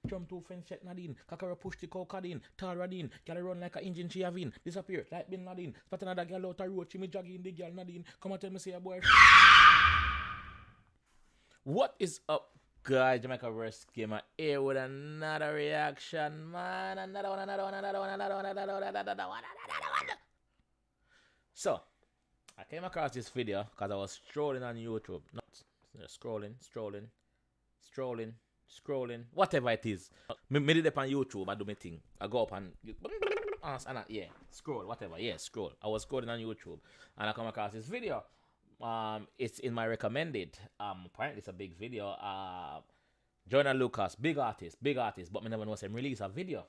Jump to fence check Nadine. Kakara push the cocaine. Tar Radine. Girl run like a engine she having. Disappear like Bin Laden. Spot another girl out a road. She me jogging the girl Nadine. Come and tell me say a boy. What is up, guys? JAMAICA'S came here with another reaction, man. Another one. So, I came across this video because I was strolling on YouTube. Not scrolling, whatever it is. Me did it on YouTube, I do my thing. I go up and scroll, whatever. Yeah, scroll. I was scrolling on YouTube and I come across this video. It's in my recommended. Apparently it's a big video. Joyner Lucas, big artist, but me never know him release a video.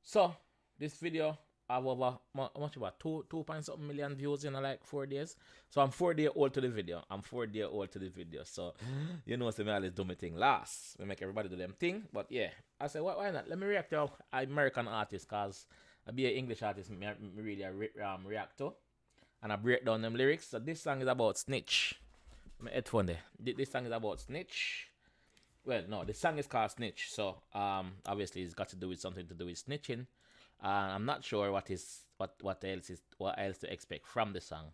So this video have over much about 2.something million views in like 4 days. So I'm 4 days old to the video. So you know, so me always do my thing last. We make everybody do them thing. But yeah, I said why not? Let me react to American artists, cause I be an English artist. Me really react to. And I break down them lyrics. So this song is about Snitch. My headphone there. This song is about Snitch. Well, no, the song is called Snitch. So obviously it's got to do with something to do with snitching. I'm not sure what else to expect from the song.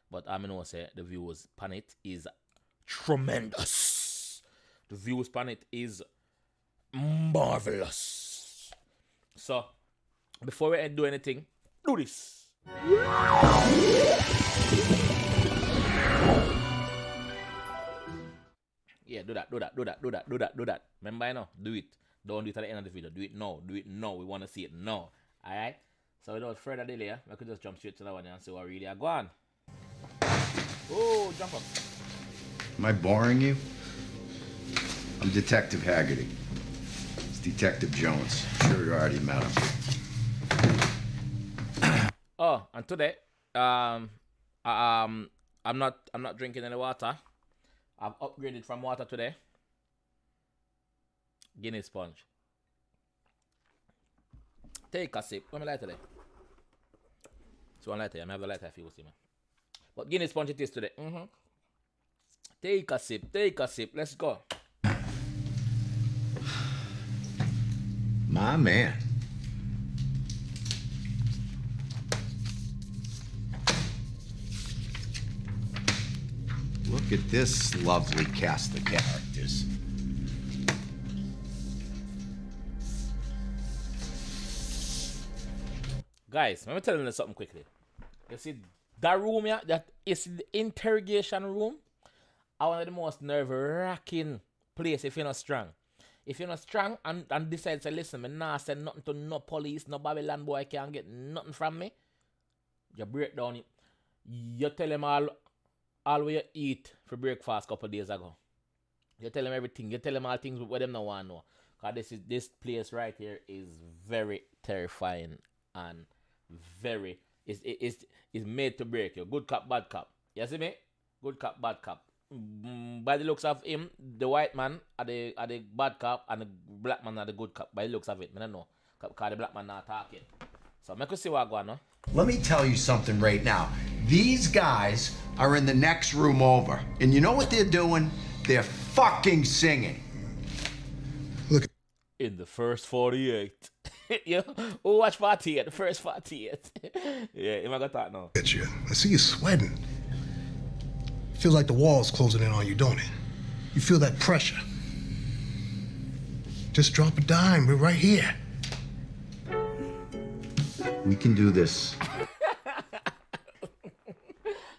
But I know say the views on it is tremendous. The views on it is marvelous. So before we do anything, do this. Yeah, do that. Remember, I know, do it. Don't do it at the end of the video. Do it now. We want to see it now. Alright? So without further delay, we could just jump straight to that one and see what really are going. Oh, jump up. Am I boring you? I'm Detective Haggerty. It's Detective Jones. I'm sure you already met him. Oh, and today, I'm not drinking any water. I've upgraded from water today. Guinness sponge. Take a sip. Let me light today. So one lighter. I have the lighter if you will see me. But Guinness sponge it is today. Take a sip. Let's go. My man. Look at this lovely cast of characters. Guys, let me tell you something quickly. You see that room here, that is the interrogation room. One of the most nerve-wracking place if you're not strong. If you're not strong and decide to listen, me nah say nothing to no police, no Babylon boy can't get nothing from me. You break down it. You tell them all what you eat for breakfast a couple days ago. You tell them everything. You tell them all things what them no want to know. Cause this place right here is very terrifying and very is made to break you. Good cop, bad cop. You see me? Good cop, bad cop. By the looks of him, the white man are the bad cop and the black man are the good cop. By the looks of it, I don't know. Cause the black man not talking. So make us see what going on. Let me tell you something right now. These guys are in the next room over. And you know what they're doing? They're fucking singing. Look. In the first 48. Yeah. Oh, watch 48. The first 48. Yeah, am I gonna talk now? At you. I see you sweating. Feels like the wall's closing in on you, don't it? You feel that pressure. Just drop a dime. We're right here. We can do this.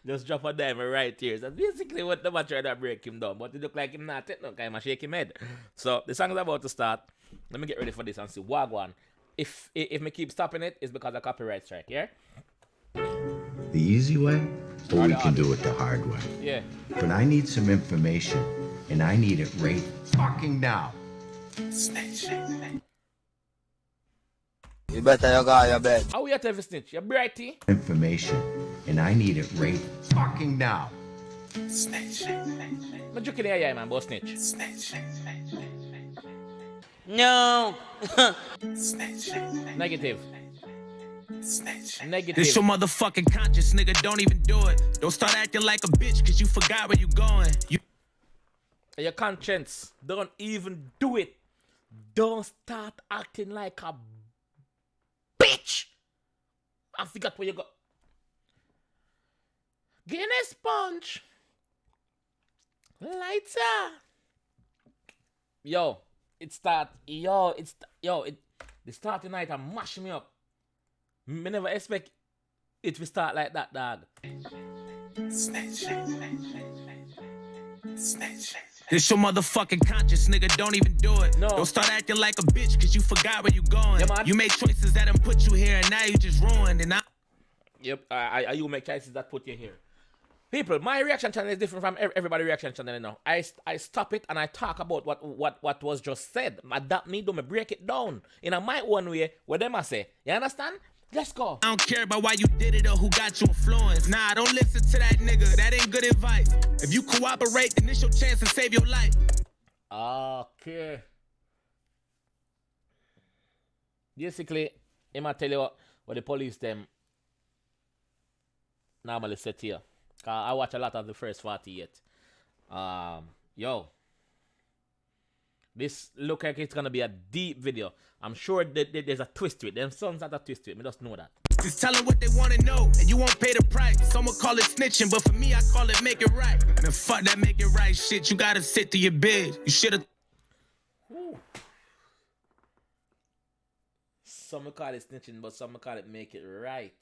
Just drop a dime right here. That's basically what the man tried to break him down. But it look like him not take no kind of shake him head. So the song is about to start. Let me get ready for this and see what one. If me keep stopping it, it's because of copyright strike, yeah? The easy way, or we can do it the hard way. Yeah. But I need some information, and I need it right fucking now. Snitch. You better you go your bed. How you tell Snitch? You brighty? Information, and I need it right fucking now. Snitch. I'm joking here, man, but Snitch. Snitch. No. Snitch. Negative. Snitch. Negative. It's your motherfucking conscience, nigga. Don't even do it. Don't start acting like a bitch, cause you forgot where you going. Your conscience. Don't even do it. don't start acting like a bitch. I forgot where you go. Guinness sponge. Lighter. Yo, it start. Yo, the start tonight and mash me up. Me never expect it to start like that, dog. Snitch. Snitch. It's your motherfucking conscience, nigga. Don't even do it. No. Don't start acting like a bitch, cause you forgot where you going. Yeah, man. You made choices that done put you here, and now you just ruined. And Yep, you make choices that put you here. People, my reaction channel is different from everybody's reaction channel now. I stop it and I talk about what was just said. That me do me break it down in a my own way where them I say. You understand? Let's go. I don't care about why you did it or who got you influenced. Nah, don't listen to that nigga. That ain't good advice. If you cooperate, then it's your chance to save your life. Okay. Basically, I might tell you what the police them normally set here. Cause I watch a lot of the first 48. Yo. This look like it's gonna be a deep video. I'm sure that there's a twist to it. Them sons have a twist to it. Me just know that. Just tell them what they want to know, and you won't pay the price. Someone call it snitching, but for me, I call it make it right. Man, fuck that make it right shit. You gotta sit to your bed. You should've. Some call it snitching, but some call it make it right.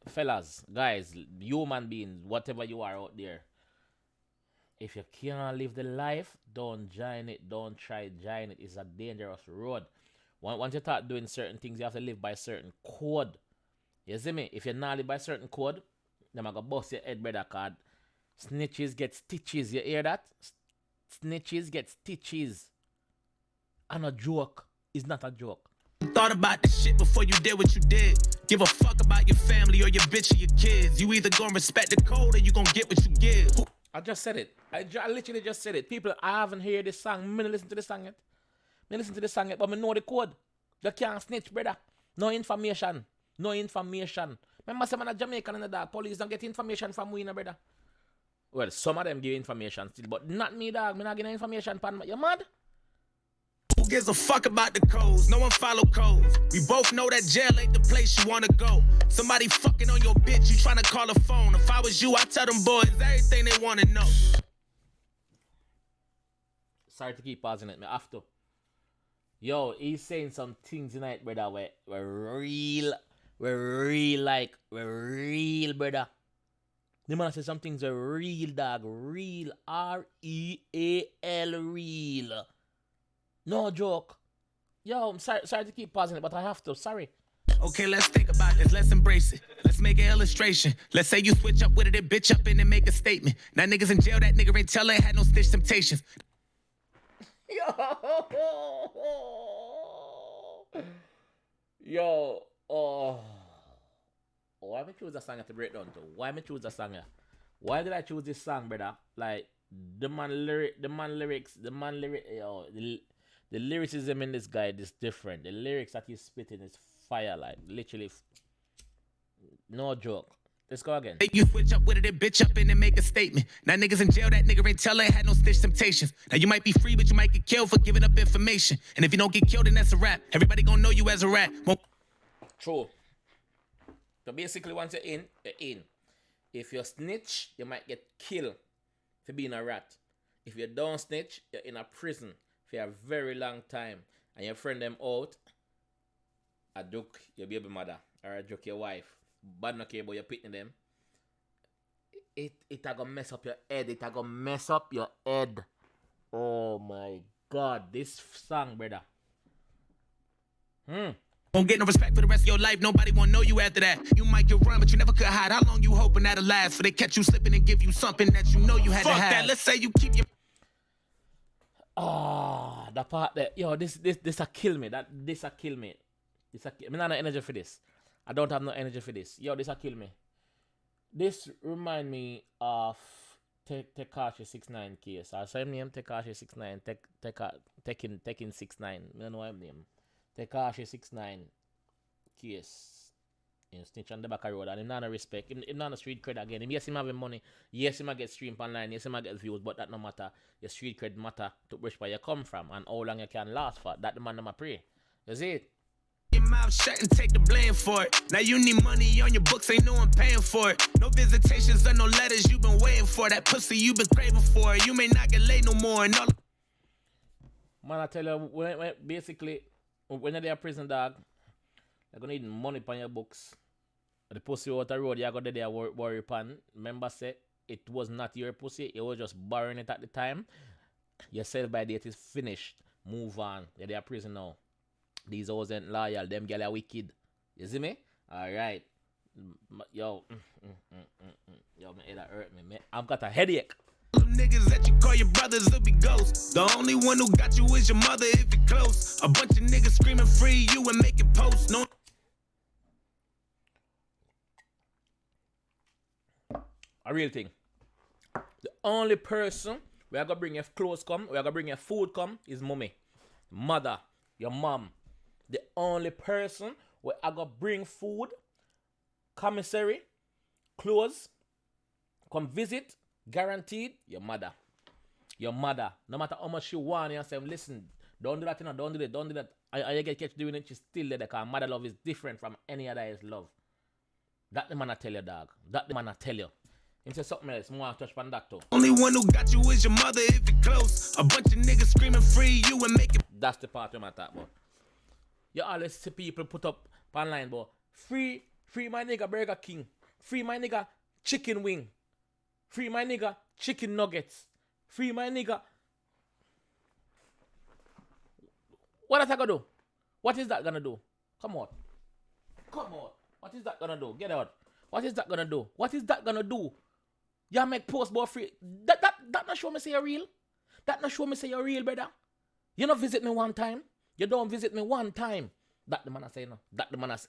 Fellas, guys, human beings, whatever you are out there, if you can't live the life, don't join it. Don't try join it. It's a dangerous road. Once you start doing certain things, you have to live by certain code. You see me? If you're not live by certain code, then I'm gonna bust your head, brother, card. Snitches get stitches. You hear that? Snitches get stitches. And a joke is not a joke. Thought about this shit before you did what you did. Give a fuck about your family or your bitch or your kids. You either gonna respect the code or you gonna get what you give. I just said it. I literally just said it. People, I haven't heard this song. Me listen to the song yet. Me listen to the song yet, but me know the code. You can't snitch, brother. No information. No information. Remember, some of the Jamaican and the dog police don't get information from we, brother. Well, some of them give information still, but not me, dog. Me not getting information, pan. You mad? Who gives a fuck about the codes? No one follow codes. We both know that jail ain't the place you wanna go. Somebody fucking on your bitch, you tryna call a phone. If I was you, I'd tell them boys everything they wanna know. Sorry to keep pausing it, me have to. Yo, he's saying some things tonight, brother, we're real, brother. The man said some things are real, dog. Real. R-E-A-L, real. No joke. Yo, I'm sorry to keep pausing it, but I have to. Sorry. Okay, let's think about this. Let's embrace it. Let's make an illustration. Let's say you switch up with it and bitch up in and make a statement. Now niggas in jail, that nigga ain't tell ain't had no snitch temptations. Yo. Oh. Why me choose a song to break down to? Why me choose a song? Why did I choose this song, brother? Like, the lyricism in this guy is different. The lyrics that he's spitting is fire, like literally, no joke. Let's go again. You switch up with it and bitch up in and make a statement. Now niggas in jail, that nigga ain't tell ain't had no snitch temptations. Now you might be free, but you might get killed for giving up information. And if you don't get killed, then that's a rap. Everybody gonna know you as a rat. True. So basically, once you're in, you're in. If you snitch, you might get killed for being a rat. If you don't snitch, you're in a prison for a very long time. And your friend them out, a joke your baby mother, or a joke your wife. Bad no care about your pitting them. It a gonna mess up your head. It a gonna mess up your head. Oh my God, this song, brother. Won't get no respect for the rest of your life. Nobody won't know you after that. You might get run, but you never could hide. How long you hoping that'll last? For they catch you slipping and give you something that you know you had to have. Fuck that. Let's say you keep your. The part that this a kill me. This a kill me. I not no energy for this. I don't have no energy for this. Yo, this a kill me. This remind me of Tekashi 6ix9ine case. I saw him name Tekashi 6ix9ine. Tekken 6ix9ine. I don't know his name. Tekashi 6ix9ine case You snitch on the back of road and him not no respect. Him not no street cred again. Yes, him having money. Yes, him a get stream online. Yes, him a get views. But that no matter. Your street cred matter to which where you come from and how long you can last for. That the man them a pray. You see it? Your mouth shut and take the blame for it. Now you need money on your books, ain't no one paying for it. No visitations or no letters you been waiting for. That pussy you been craving for. You may not get laid no more. And all Man, I tell you, basically, when you're there prison, dog, you're going to need money on your books. The pussy out the road, you're going to there worry upon. Remember, say, it was not your pussy. You was just borrowing it at the time. Your sell-by date is finished. Move on. You're there prison now. These hoes ain't loyal. Them girls are wicked. You see me? Alright. Yo. Yo, my head hurt me. I've got a headache. them niggas that you call your brothers will be ghosts. The only one who got you is your mother if you're close. A bunch of niggas screaming free you and making posts. No. A real thing. The only person where I gotta bring your clothes come, where I gotta bring your food come, is mommy. Mother. Your mom. The only person where I gotta bring food, commissary, clothes, come visit, guaranteed, your mother. Your mother. No matter how much she want, you say, listen, don't do that, you know, don't do that. And you get catch doing it, she's still there because mother love is different from any other else love. That the man I tell you, dog. That the man I tell you. Him say something else, more touch on that too. Only one who got you is your mother if you're close. A bunch of niggas screaming free you and making. That's the part I'm talking about. You always see people put up online, but free my nigga Burger King. Free my nigga chicken wing. Free my nigga chicken nuggets. Free my nigga. What is that gonna do? What is that gonna do? Come on. What is that gonna do? Get out. What is that gonna do? What is that gonna do? You make post about free. That not show me say you're real. That not show me say you're real, brother. You don't visit me one time. You don't visit me one time. That the man I say no. That the man I say.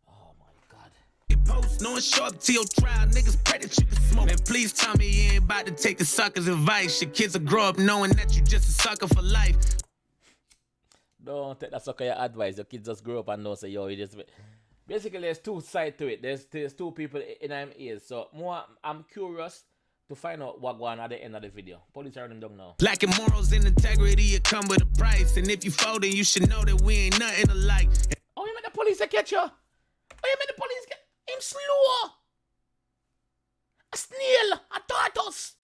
Oh my God. Post, no one show up to your trial. Niggas pray that you can smoke. Man, please tell me you ain't about to take the sucker's advice. Your kids will grow up knowing that you just a sucker for life. Don't take that sucker your advice. Your kids just grow up and know say yo, you just. Basically, there's two sides to it. There's two people in them ears. So more, I'm curious to find out what going on at the end of the video. Police are them down now. Lacking morals and integrity, it come with a price. And if you folding, you should know that we ain't nothing alike. Oh, you made the police catch you? Oh, you made the police get him slow. A snail, a tortoise.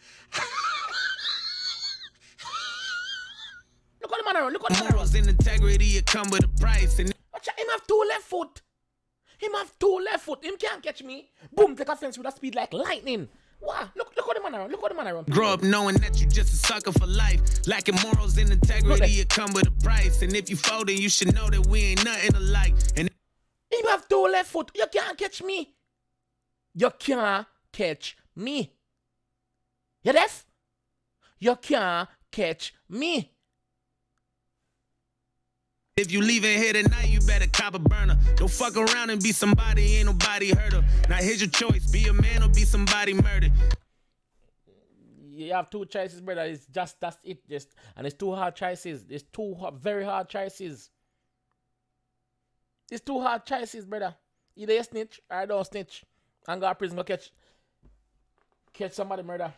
Look at the man around. Look at the man around. Morals and integrity, it come with a price. And watch out, him have two left foot. Him have two left foot. Him can't catch me. Boom, take a fence with a speed like lightning. Wow, look at the man around. Look at the man around. Grow up knowing that you just a sucker for life. Lacking morals and integrity, it come with a price. And if you folding, you should know that we ain't nothing alike. And him have two left foot. You can't catch me. You can't catch me. You deaf? You can't catch me. if you leaving here tonight, you better cop a burner. Don't fuck around and be somebody, ain't nobody hurt her. Now here's your choice, be a man or be somebody murdered. You have two choices, brother. It's just, that's it. Just, and it's two hard choices. It's two very hard choices. It's two hard choices, brother. Either you snitch or I don't snitch. And go to prison, go catch somebody murder.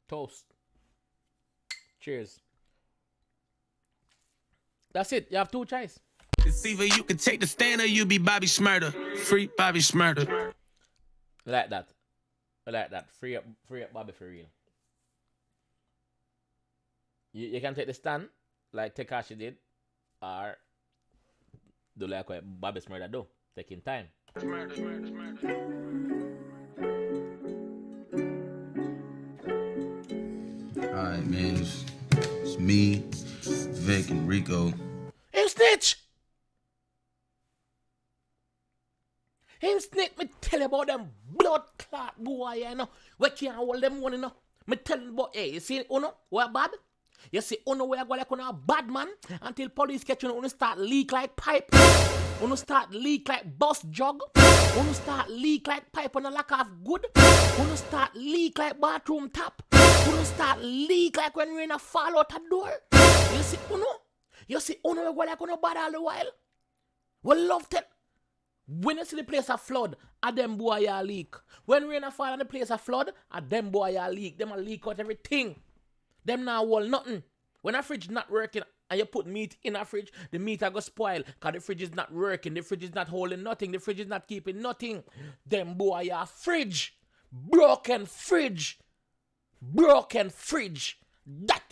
Toast. Cheers. That's it. You have two choices. It's either you can take the stand or you be Bobby Shmurda. Free Bobby Shmurda. Like that. Like that. Free up Bobby for real. You can take the stand like Tekashi did, or do like what Bobby Shmurda do. Taking time. Alright, man. It's me, Vic, and Rico. Him snitch! Him snitch, me tell you about them blood clot boy, you know. We can't hold them one, you know. Me tell you about, hey, you see Uno, we're bad? You see Uno, we're going like a bad man until police catch you, Uno start leak like pipe. Uno start leak like bus jug. Uno start leak like pipe on a lack of good. Uno start leak like bathroom tap. Uno start leak like when rain a fall out a door. You see Uno, we're going like Uno bad all the while. We love that. When you see the place a flood, a them boy a leak. When rain a fall and the place a flood, a them boy a leak. Them a leak out everything. Them now hold nothing. When a fridge not working and you put meat in a fridge, the meat a go spoil because the fridge is not working. The fridge is not holding nothing. The fridge is not keeping nothing. Them boy a fridge. Broken fridge. Broken fridge. That.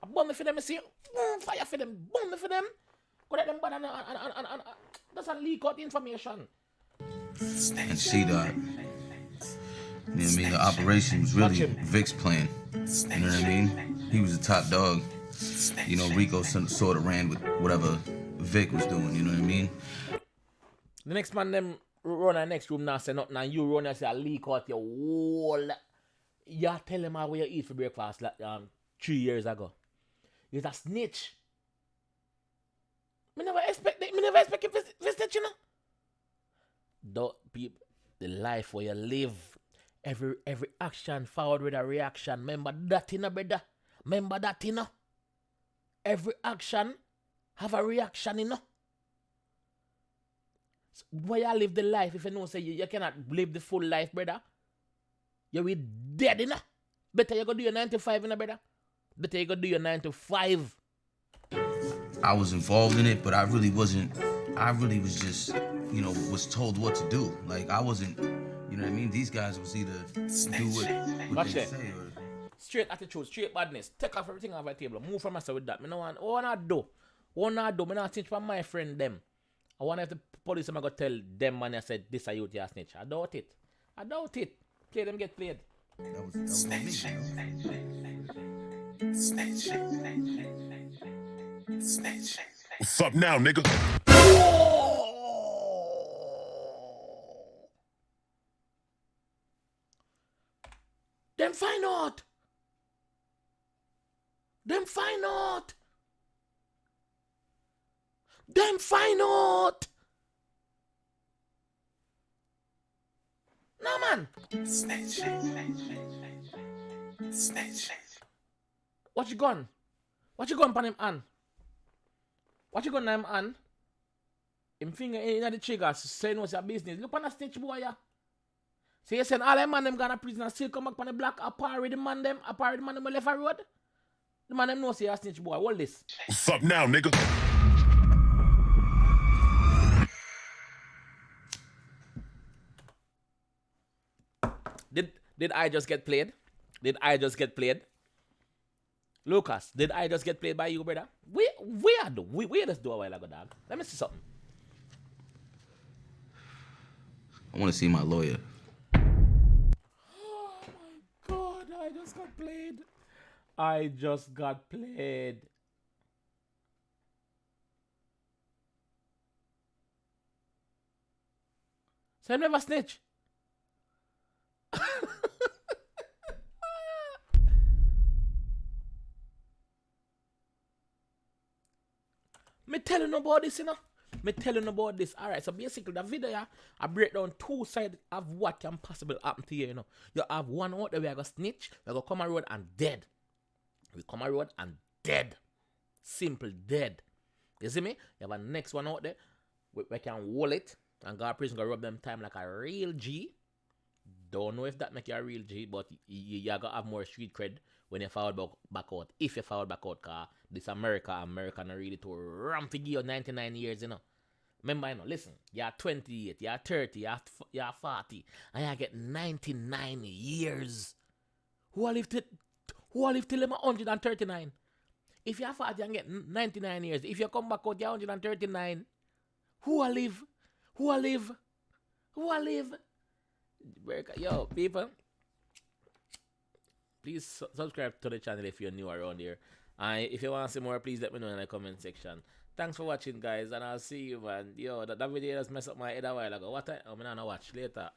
I bomb me for them, I see. Fire for them. Bomb me for them. Go let them bad and that's a leak out information. And see that. You know what I mean? The operation was really Vic's plan. You know what I mean? He was the top dog. You know, Rico sort of ran with whatever Vic was doing. You know what I mean? The next man them run the next room now say nothing and you run and say a leak out your whole. You tell him how you eat for breakfast like 3 years ago. He's a snitch. Me never expect him to snitch, you know. The people, the life where you live, every action forward with a reaction. Remember that, you know, brother. Remember that, you know. Every action have a reaction, you know. So where you live the life, if you know say you cannot live the full life, brother, you will dead, you know. Better you go do your 9 to 5, you know, brother. Better you go do your 9 to 5. I was involved in it, but I really wasn't. I really was just, you know, was told what to do. Like, I wasn't, you know what I mean? These guys was either do what they say or... Straight attitude, straight badness. Take off everything off the table. Move from myself with that. Me no want, what I do? What I do? Me not snitch from my friend them. I want if the police am going to tell them man I said this are you to snitch. I doubt it. I doubt it. Play them get played. That was Snitch. Snitch. What's up now, nigga? Them find out. Them find out. Them find out. No man. Snitch. Snitch. What you gun? What you gun pan him hand? What you gun on him hand? Him finger in the trigger saying what's your business. Look on the snitch boy ya. So you saying all them man them gone to prison and still come back on the block apart with the man them who left a road? The man them know say a snitch boy. Hold this. What's up now, nigga? Did I just get played? Did I just get played? Lucas, did I just get played by you, brother? We just do a while ago, dog. Let me see something. I want to see my lawyer. Oh my God, I just got played. I just got played. So I never snitch. Me telling you about this, you know. Me telling you about this. Alright, so basically the video, yeah, I break down two sides of what can possibly happen to you, you know. You have one out there where I go snitch, we go come a road and dead. We come a road and dead. Simple dead. You see me? You have a next one out there we can hold it and go to prison, go rub them time like a real G. Don't know if that make you a real G, but you gotta have more street cred when you forward back out. If you forward back out, cause this America not really to ram to give you 99 years, you know. Remember, you know, listen, you're 28, you're 30, you're 40, and you get 99 years. Who will live till them 139? If you're 40 and get 99 years, if you come back out, you're 139. Who will live? Who will live? Who will live? Yo, people, please subscribe to the channel if you're new around here. And if you want to see more, please let me know in the comment section. Thanks for watching, guys, and I'll see you, man. Yo, that video just messed up my head a while ago. What I'm gonna watch later.